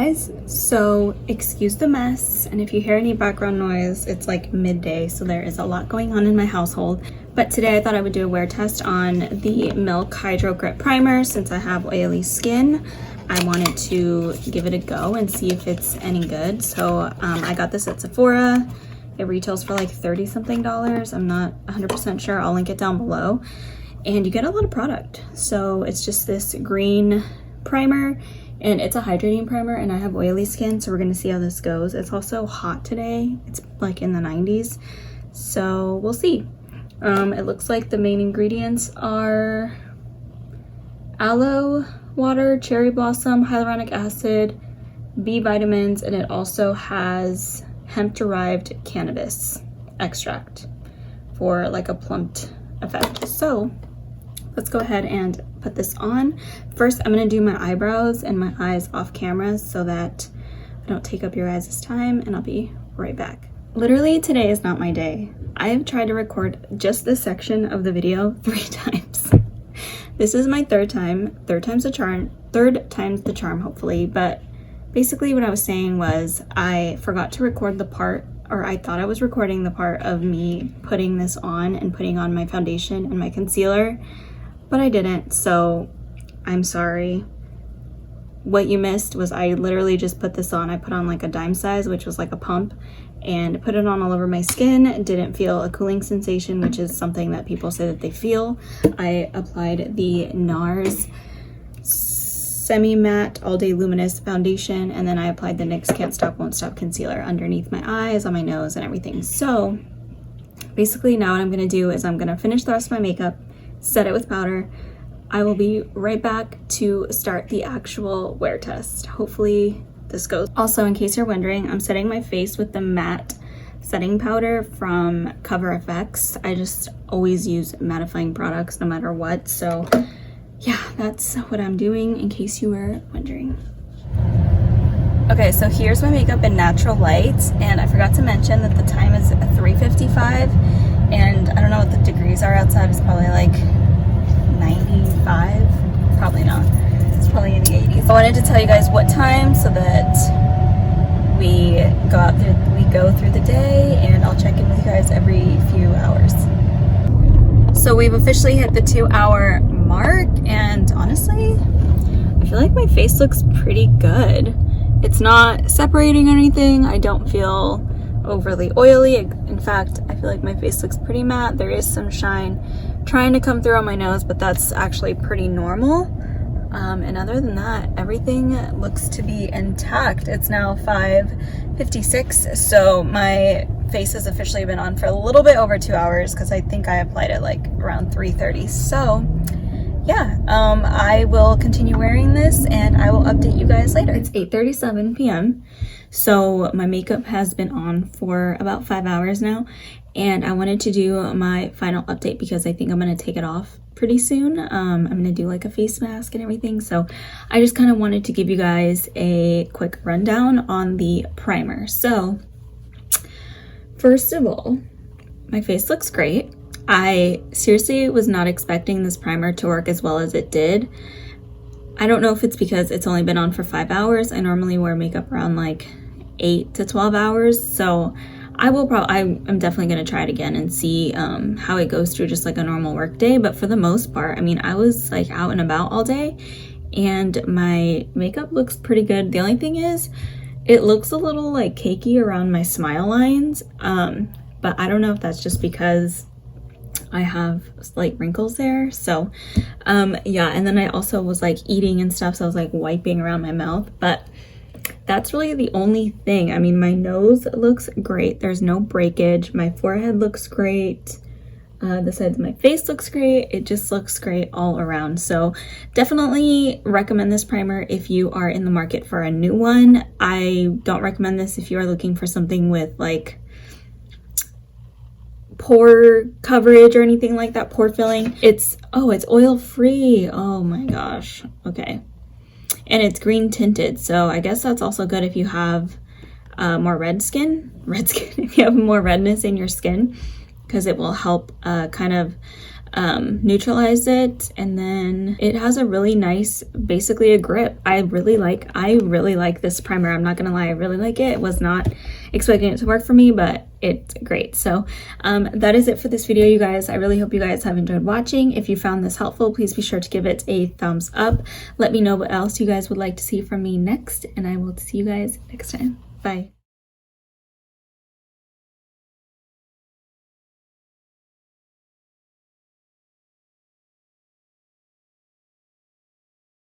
guys, so excuse the mess, and if you hear any background noise, it's like midday, so there is a lot going on in my household. But today I thought I would do a wear test on the Milk Hydro Grip Primer. Since I have oily skin, I wanted to give it a go and see if it's any good. So I got this at Sephora. It retails for like $30 something. I'm not 100% sure. I'll link it down below. And you get a lot of product. So it's just this green primer, and it's a hydrating primer, and I have oily skin, so we're gonna see how this goes. It's also hot today. It's like in the 90s, so we'll see. It looks like the main ingredients are aloe water, cherry blossom, hyaluronic acid, B vitamins, and it also has hemp-derived cannabis extract for like a plumped effect. So let's go ahead and put this on. First, I'm gonna do my eyebrows and my eyes off camera so that I don't take up your guys' time, and I'll be right back. Literally, today is not my day. I have tried to record just this section of the video 3 times. This is my third time. Third time's the charm, hopefully. But basically what I was saying was I forgot to record the part, or I thought I was recording the part of me putting this on and putting on my foundation and my concealer, but I didn't, so I'm sorry. What you missed was I literally just put this on. I put on like a dime size, which was like a pump, and put it on all over my skin. Didn't feel a cooling sensation, which is something that people say that they feel. I applied the NARS Semi-Matte All Day Luminous Foundation, and then I applied the NYX Can't Stop Won't Stop Concealer underneath my eyes, on my nose, and everything. So basically now what I'm gonna do is I'm gonna finish the rest of my makeup, set it with powder. I will be right back to start the actual wear test. Hopefully this goes. Also, in case you're wondering, I'm setting my face with the matte setting powder from Cover FX. I just always use mattifying products no matter what. So yeah, that's what I'm doing, in case you were wondering. Okay, so here's my makeup in natural light, and I forgot to mention that the time is 3:55, and I don't know what the degrees are outside. It's probably like 95, probably not. It's probably in the 80s. I wanted to tell you guys what time so that we go through the day, and I'll check in with you guys every few hours. So we've officially hit the 2-hour mark, and honestly, I feel like my face looks pretty good. It's not separating or anything. I don't feel overly oily. In fact, I feel like my face looks pretty matte. There is some shine trying to come through on my nose, but that's actually pretty normal. And other than that, everything looks to be intact. It's now 5:56, so my face has officially been on for a little bit over 2 hours, because I think I applied it like around 3:30. So yeah, I will continue wearing this, and I will update you guys later. It's 8:37 p.m. So my makeup has been on for about 5 hours now, and I wanted to do my final update because I think I'm going to take it off pretty soon. I'm going to do like a face mask and everything, so I just kind of wanted to give you guys a quick rundown on the primer. So first of all, my face looks great. I seriously was not expecting this primer to work as well as it did. I don't know if it's because it's only been on for 5 hours. I normally wear makeup around like 8 to 12 hours. So I'm definitely going to try it again and see how it goes through just like a normal work day. But for the most part, I mean, I was like out and about all day, and my makeup looks pretty good. The only thing is it looks a little like cakey around my smile lines. But I don't know if that's just because I have like wrinkles there. So yeah, and then I also was like eating and stuff, so I was like wiping around my mouth, but that's really the only thing. I mean, my nose looks great. There's no breakage. My forehead looks great. The sides of my face looks great. It just looks great all around. So definitely recommend this primer if you are in the market for a new one. I don't recommend this if you are looking for something with like pore coverage or anything like that, pore filling. It's oil free. Oh my gosh. Okay. And it's green tinted, so I guess that's also good if you have more red skin, if you have more redness in your skin, because it will help kind of neutralize it, and then it has a really nice, basically a grip. I really like this primer. I'm not gonna lie, I really like it. Was not expecting it to work for me, but it's great. So that is it for this video, you guys. I really hope you guys have enjoyed watching. If you found this helpful, please be sure to give it a thumbs up. Let me know what else you guys would like to see from me next, and I will see you guys next time. Bye.